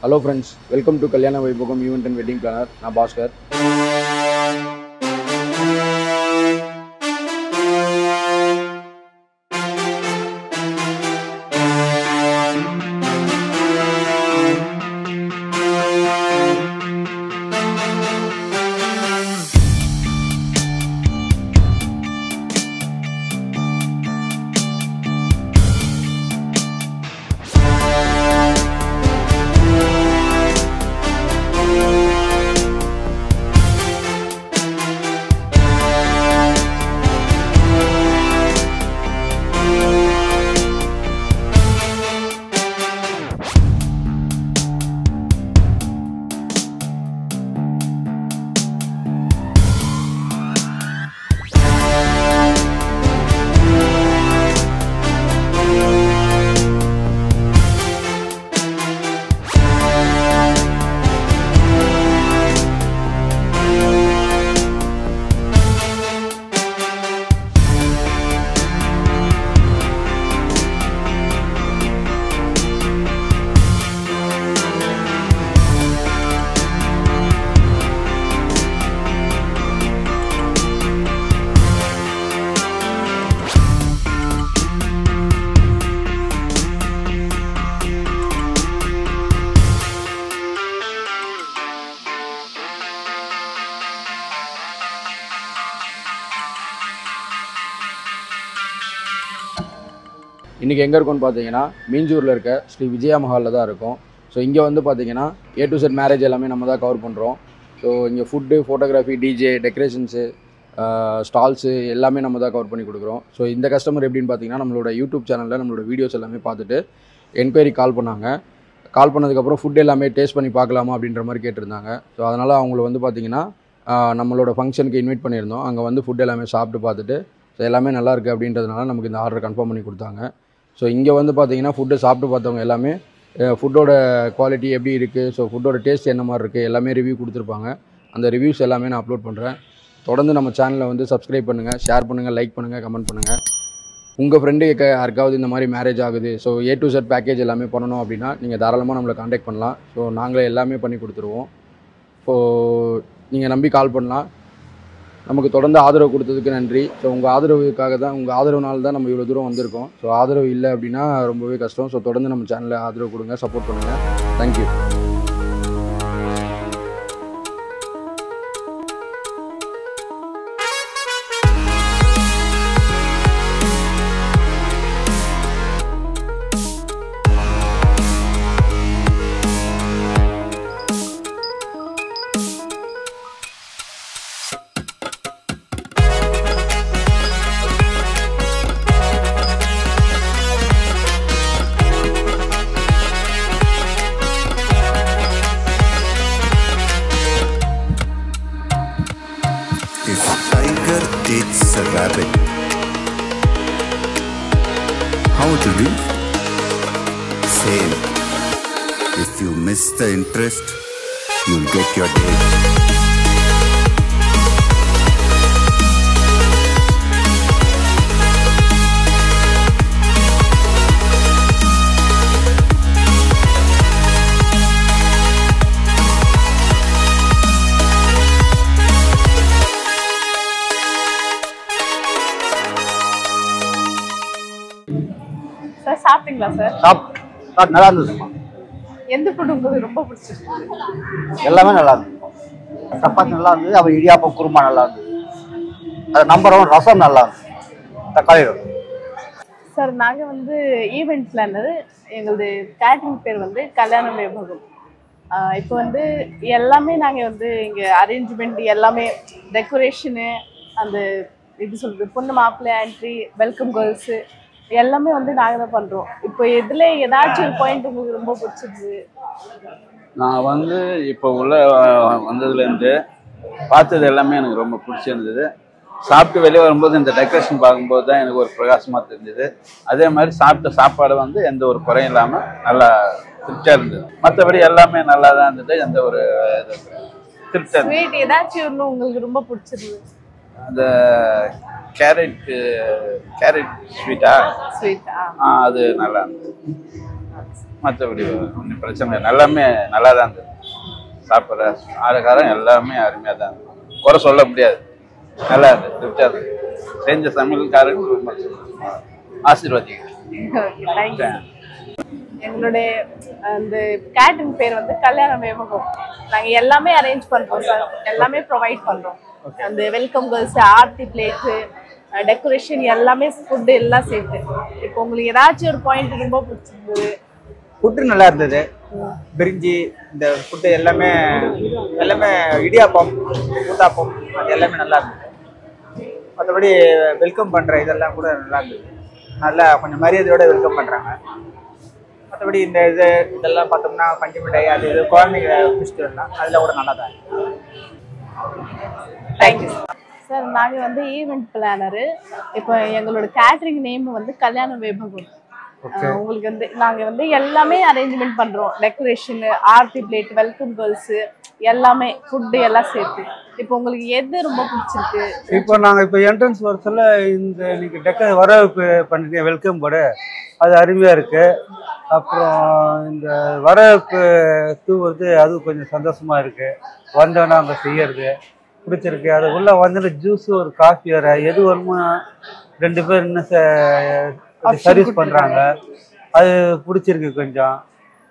Hello friends, welcome to Kalyana Vaibhogam Event and Wedding Planner. I am Bhaskar. இன்றைக்கி எங்கே இருக்கோன்னு பார்த்தீங்கன்னா மீஞ்சூரில் இருக்க ஸ்ரீ விஜயா மஹாலில் தான் இருக்கும். ஸோ இங்கே வந்து பார்த்தீங்கன்னா A to Z மேரேஜ் எல்லாமே நம்ம தான் கவர் பண்ணுறோம். ஸோ இங்கே food, photography, DJ, decorations, stalls எல்லாமே நம்ம தான் கவர் பண்ணி கொடுக்குறோம். ஸோ இந்த கஸ்டமர் எப்படின்னு பார்த்தீங்கன்னா நம்மளோட யூடியூப் சேனலில் நம்மளோட வீடியோஸ் எல்லாமே பார்த்துட்டு என்கொயரி கால் பண்ணாங்க. கால் பண்ணதுக்கப்புறம் ஃபுட் எல்லாமே டேஸ்ட் பண்ணி பார்க்கலாமா அப்படின்ற மாதிரி கேட்டிருந்தாங்க. ஸோ அதனால் அவங்கள வந்து பார்த்திங்கன்னா நம்மளோட ஃபங்க்ஷனுக்கு இன்வைட் பண்ணியிருந்தோம். அங்கே வந்து ஃபுட் எல்லாமே சாப்பிட்டு பார்த்துட்டு ஸோ எல்லாமே நல்லாயிருக்கு அப்படின்றதுனால நமக்கு இந்த ஆர்டர் கன்ஃபார்ம் பண்ணி கொடுத்தாங்க. ஸோ இங்கே வந்து பார்த்திங்கன்னா ஃபுட்டு சாப்பிட்டு பார்த்தவங்க எல்லாமே ஃபுட்டோட குவாலிட்டி எப்படி இருக்குது, ஸோ ஃபுட்டோட டேஸ்ட் என்ன மாதிரி இருக்குது எல்லாமே ரிவ்யூ கொடுத்துருப்பாங்க. அந்த ரிவ்யூஸ் எல்லாமே நான் அப்லோட் பண்ணுறேன். தொடர்ந்து நம்ம சேனலை வந்து சப்ஸ்கிரைப் பண்ணுங்கள், ஷேர் பண்ணுங்கள், லைக் பண்ணுங்கள், கமெண்ட் பண்ணுங்கள். உங்கள் ஃப்ரெண்டு யாருக்காவது இந்த மாதிரி மேரேஜ் ஆகுது, so A to Z package எல்லாமே பண்ணணும் அப்படின்னா நீங்கள் தாராளமாக நம்மளை காண்டாக்ட் பண்ணலாம். ஸோ நாங்களே எல்லாமே பண்ணி கொடுத்துருவோம். ஸோ நீங்கள் நம்பி கால் பண்ணலாம். நமக்கு தொடர்ந்து ஆதரவு கொடுத்ததுக்கு நன்றி. ஸோ உங்கள் ஆதரவுக்காக தான், உங்கள் ஆதரவுனால தான் நம்ம இவ்வளோ தூரம் வந்திருக்கோம். ஸோ ஆதரவு இல்லை அப்படின்னா ரொம்பவே கஷ்டம். ஸோ தொடர்ந்து நம்ம சேனலில் ஆதரவு கொடுங்க, சப்போர்ட் பண்ணுங்கள். Thank you. If tiger takes a rabbit, how to do? Same. If you miss the interest, you'll get your day. Sir சாப்பிட்டீங்களா சார்? சாப்பிட்டு நல்லா இருந்துச்சுமா. எந்த ஃபுட் உங்களுக்கு ரொம்ப பிடிச்சிருக்கு? எல்லாமே நல்லா இருந்துச்சு. சப்பாத்தி நல்லா இருந்தது, அப்புறம் இடியாப்பம் குருமா நல்லா இருந்தது. அது நம்பர் 1 ரசம் நல்லா இருந்துச்சு, தக்காளி ரசம். சார் நாங்கள் வந்து ஈவெண்ட் பிளானர், எங்களது கேட்டரிங் பேர் வந்து கல்யாண வைபோகம். இப்போ வந்து எல்லாமே நாங்கள் வந்து இங்கே அரேஞ்ச்மெண்ட் எல்லாமே டெக்கரேஷனு, அந்த எப்படி சொல்கிறது, பொண்ணு மாப்பிள்ளை ஆண்ட்ரி, வெல்கம் கேர்ள்ஸு எல்லாமே வந்து நாங்கள் தான் பண்ணுறோம். இப்போ இதில் ஏதாச்சும் ஒரு பாயிண்ட் உங்களுக்கு ரொம்ப பிடிச்சிருக்கு? நான் வந்து இப்போ உள்ள வந்ததுலேருந்து பார்த்தது எல்லாமே எனக்கு ரொம்ப பிடிச்சிருந்தது. சாப்பிட்டு வெளியே வரும்போது இந்த டெக்கரேஷன் பார்க்கும்போது தான் எனக்கு ஒரு பிரகாசமாக தெரிஞ்சது. அதே மாதிரி சாப்பிட்ட சாப்பாடு வந்து எந்த ஒரு குறையும் இல்லாமல் நல்லா திருப்தியாக இருந்தது. மற்றபடி எல்லாமே நல்லா தான் இருந்தது. எந்த ஒரு திருப்தியாக ஸ்வீட் ஏதாச்சும் ஒன்று உங்களுக்கு ரொம்ப பிடிச்சிருக்கு? அந்த கேரட் ஸ்வீட்டா ஸ்வீட்டா அது நல்லா இருந்தது. மற்றபடி ஒன்றும் பிரச்சனை இல்லை. எல்லாமே நல்லா தான் இருந்தது. சாப்பிட்ற ஆளுக்காரன் எல்லாமே அருமையாக தான் இருந்தது. குறை சொல்ல முடியாது. நல்லா இருந்தது, திருப்தியாக இருந்தது. செஞ்ச சமையல்காரங்க ரொம்ப ஆசீர்வாதிக்கிறேன். எங்களுடைய அந்த கேட்டரிங் பேர் வந்து கல்யாண வைபகம். நாங்க எல்லாமே அரேஞ்ச் பண்றோம் சார், எல்லாமே ப்ரொவைட் பண்றோம். அந்த welcome girls, aarti plates, decoration எல்லாமே, ஃபுட்டு எல்லாம் சேர்த்து. இப்போ உங்களுக்கு ஏதாச்சும் ஒரு பாயிண்ட் ரொம்ப பிடிச்சிருந்தது? ஃபுட்டு நல்லா இருந்தது. பிரிஞ்சி இந்த ஃபுட்டு எல்லாமே இடியாப்பம், ஊத்தாப்பம், அது எல்லாமே நல்லா இருந்தது. மற்றபடி வெல்கம் பண்ணுற இதெல்லாம் கூட நல்லா இருந்தது. நல்லா கொஞ்சம் மரியாதையோட வெல்கம் பண்ணுறாங்க. மற்றபடி இதெல்லாம் பார்த்தோம்னா பஞ்சு மிட்டாய், அது இது குழந்தைங்க ஃபெஸ்டிவல்லாம் அதில் கூட நல்லா தான் இருக்கு. Thank you sir. நாங்கள் வந்து ஈவெண்ட் பிளானரு. இப்போ எங்களோட கேட்டரிங் நேம் வந்து கல்யாண வைபகம். உங்களுக்கு வந்து நாங்கள் வந்து எல்லாமே அரேஞ்ச்மெண்ட் பண்ணுறோம். Decoration, aarti plate, welcome girls எல்லாமே, ஃபுட்டு எல்லாம் சேர்த்து. இப்போ உங்களுக்கு எது ரொம்ப பிடிச்சிருக்கு? இப்போ நாங்கள் என்ட்ரன்ஸ் வரத்துல இந்த இன்னைக்கு வரவேற்பு பண்ணிட்டு வெல்கம் போர்டு அது அருமையாக இருக்குது. அப்புறம் இந்த வரவேற்பு தூவுறது அது கொஞ்சம் சந்தோஷமாக இருக்குது. வந்தோன்னா அங்கே செய்யறது பிடிச்சிருக்கு. அது உள்ளே வந்துட்டு ஜூஸு, ஒரு காஃபி வர எது வருமோ 2 பேர் இன்னும் சர்வீஸ் பண்ணுறாங்க. அது பிடிச்சிருக்கு. கொஞ்சம்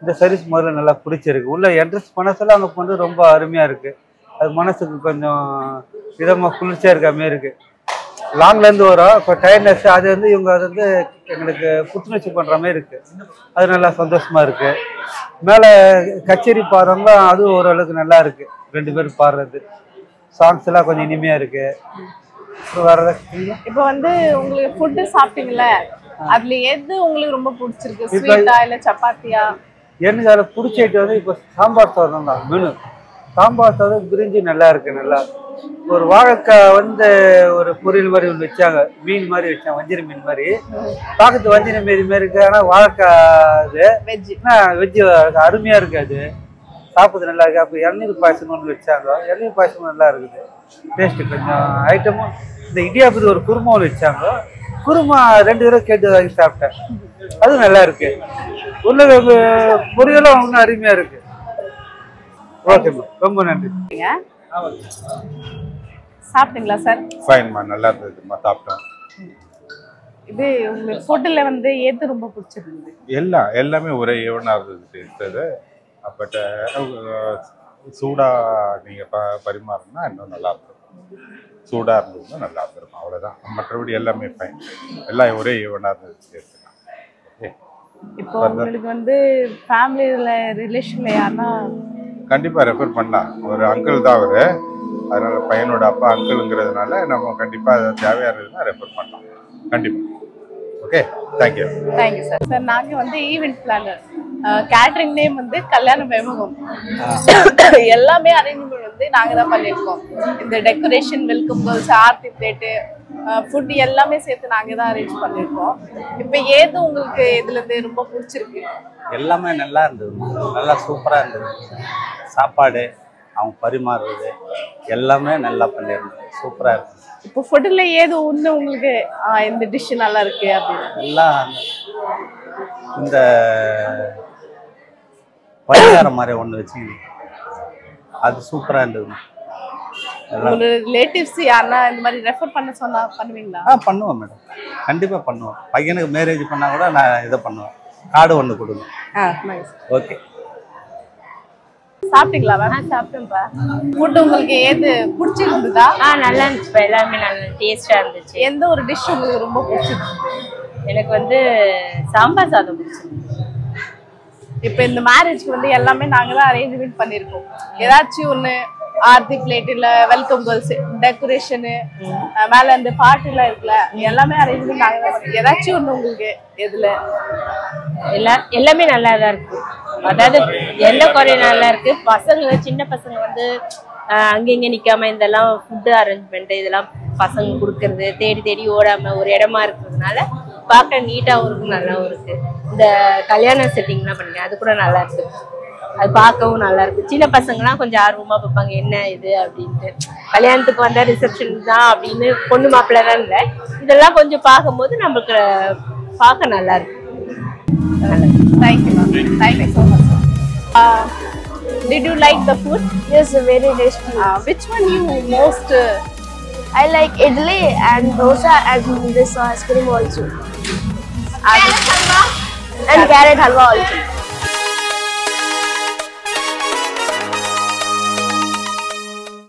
இந்த சர்வீஸ் முதல்ல நல்லா பிடிச்சிருக்கு. உள்ள என்ட்ரன்ஸ் பண்ண சொல்ல அங்கே வந்து ரொம்ப அருமையாக இருக்குது. அது மனசுக்கு கொஞ்சம் இதமாக குளிர்ச்சியாக இருக்க மாதிரி இருக்குது. லாங்லேருந்து வரோம். இப்போ டயர்னஸ் அது வந்து இவங்க அது வந்து எங்களுக்கு புத்துணர்ச்சி பண்ணுற மாதிரி இருக்குது. அது நல்லா சந்தோஷமாக இருக்குது. மேலே கச்சேரி பாடுறவங்க அதுவும் ஓரளவுக்கு நல்லா இருக்குது. 2 பேர் பாடுறது சாங்ஸ் எல்லாம் கொஞ்சம் இனிமையாக இருக்குது. வேற ஏதாவது இப்போ வந்து உங்களுக்கு ஃபுட்டு சாப்பிட்டீங்களா, அதுல எது உங்களுக்கு ரொம்ப பிடிச்சிருக்கு? ஸ்வீட்டா இல்லை சப்பாத்தியா? எனக்கு அதில் பிடிச்ச ஐட்டம் வந்து இப்போ சாம்பார் சாதம் தான் மெனு. சாம்பார் சாதம் பிரிஞ்சு நல்லா இருக்குது. நல்லா ஒரு வாழைக்காய் வந்து ஒரு பொரியல் மாதிரி ஒன்று வச்சாங்க, மீன் மாதிரி வச்சாங்க, வஞ்சிர மீன் மாதிரி. பார்க்கறது வஞ்சிர மீன் மாதிரி இருக்கு. ஆனால் வாழைக்காய் வெஜ்ஜு அருமையாக இருக்குது. அது சாப்பிட்றது நல்லா இருக்குது. அப்போ இளநீர் பாயசம் ஒன்று வச்சாங்க. இளநீர் பாயசம் நல்லா இருக்குது. டேஸ்ட்டு கொஞ்சம் ஐட்டமும். இந்த இடியாப்பது ஒரு குருமா ஒன்று வச்சாங்க. குருமா 2 தடவை கேட்டு வாங்கி சாப்பிட்டேன். அதுவும் நல்லா இருக்கு. உள்ள பொரியலும் ஒன்றும் அருமையாக இருக்கு. ஓகேம்மா, ரொம்ப நன்றி. சாப்பிட்டீங்களா சார்? ஃபைன்மா, நல்லா இருந்ததுமா, சாப்பிட்டோம். இது உங்களுக்கு ஃபுட்டில் வந்து எது ரொம்ப பிடிச்சிருந்தது? எல்லாமே ஒரே ஈவனாக இருந்தது. பட் சூடாக நீங்கள் பரிமாறினா இன்னும் நல்லா இருக்கும். சூடாக இருந்ததுன்னா நல்லா இருக்கும், அவ்வளோதான். மற்றபடி எல்லாமே ஃபைன். எல்லாம் ஒரே ஈவனாக இருந்தது. இப்போ உங்களுக்கு வந்து ஃபேமிலியில் ரிலேஷனில் யாருன்னா கண்டிப்பாக ரெஃபர் பண்ணலாம். ஒரு அங்கிள் தான் அவர். அதனால பையனோட அப்பா அங்கிள்ங்கிறதுனால நம்ம கண்டிப்பாக அதை தேவையாக இருந்ததுன்னா ரெஃபர் பண்ணலாம். கண்டிப்பாக. Okay, thank you. Thank you sir. Sir நாங்கள் வந்து ஈவெண்ட் பிளானர். கேட்டரிங் நேம் வந்து கல்யாண வைபகம். எல்லாமே அரேஞ்ச்மெண்ட் வந்து நாங்கள் தான் பண்ணியிருக்கோம். இந்த decoration, welcome girls, aarti plate, food எல்லாமே சேர்த்து நாங்கள் தான் அரேஞ்ச் பண்ணியிருக்கோம். இப்போ ஏது உங்களுக்கு இதுலேருந்து ரொம்ப பிடிச்சிருக்கு? எல்லாமே நல்லா இருந்தது. நல்லா சூப்பராக இருந்தது. சாப்பாடு, அவங்க பரிமாறுறது எல்லாமே நல்லா பண்ணியிருந்தது. சூப்பராக இருந்தது. இப்போ ஃபுட்டில் ஏது ஒன்று உங்களுக்கு இந்த டிஷ் நல்லா இருக்கு அப்படின்னு? எல்லாம் இந்த பரிகாரம் மாதிரி ஒன்று வச்சு அது சூப்பராக இருந்தது. உங்களோட ரிலேட்டிவ்ஸ் யாருன்னா இந்த மாதிரி ரெஃபர் பண்ண சொன்னா பண்ணுவீங்களா? பண்ணுவோம் மேடம், கண்டிப்பாக பண்ணுவோம். பையனுக்கு மேரேஜ் பண்ணால் கூட நான் இதை பண்ணுவேன். கார்டு ஒன்று கொடுங்க. ஓகே. சாப்பிட்டீங்களா மேம்? சாப்பிட்டேன்ப்பா. ஃபுட் உங்களுக்கு ஏது பிடிச்சிருந்ததா? நல்லா இருந்துச்சு. எல்லாமே நல்லா டேஸ்டா இருந்துச்சு. எந்த ஒரு டிஷ் உங்களுக்கு ரொம்ப பிடிச்சிருந்தது? எனக்கு வந்து சாம்பார் சாதம் பிடிச்சிருந்தது. இப்போ இந்த மேரேஜ்க்கு வந்து எல்லாமே நாங்கள் தான் அரேஞ்ச்மெண்ட் பண்ணியிருக்கோம். ஏதாச்சும் ஒன்று ஆர்த்தி பிளேட் இல்லை வெல்கம் கேர்ள்ஸ், டெக்கரேஷனு, மேலே அந்த பாட்டுலாம் இருக்குல்ல, எல்லாமே அரேஞ்ச்மெண்ட் நாங்கள் தான் பண்ணி. ஏதாச்சும் ஒன்று உங்களுக்கு எதில்? எல்லாமே நல்லா தான் இருக்கு. அதாவது எந்த குறையும் நல்லா இருக்கு. பசங்க, சின்ன பசங்க வந்து அங்கங்க நிக்காம இதெல்லாம் ஃபுட்டு அரேஞ்ச்மெண்ட் இதெல்லாம் பசங்க கொடுக்கறது தேடி தேடி ஓடாம ஒரு இடமா இருக்கிறதுனால பார்க்க நீட்டாகவும் இருக்கு, நல்லாவும் இருக்கு. இந்த கல்யாண செட்டிங்லாம் பண்ணுங்க, அது கூட நல்லா இருக்கு. அது பார்க்கவும் நல்லா இருக்கு. சின்ன பசங்கலாம் கொஞ்சம் ஆர்வமா பார்ப்பாங்க, என்ன இது அப்படின்ட்டு. கல்யாணத்துக்கு வந்தா ரிசப்ஷன் தான் அப்படின்னு பொண்ணு மாப்பிள்ளை தான் இல்லை, இதெல்லாம் கொஞ்சம் பார்க்கும்போது நம்மளுக்கு பார்க்க நல்லா இருக்கு. Thank you, ma'am. Thank you so much. Did you like the food? Yes, very tasty. Which one you most? I like idli and dosa and this ice cream also. And carrot halwa also.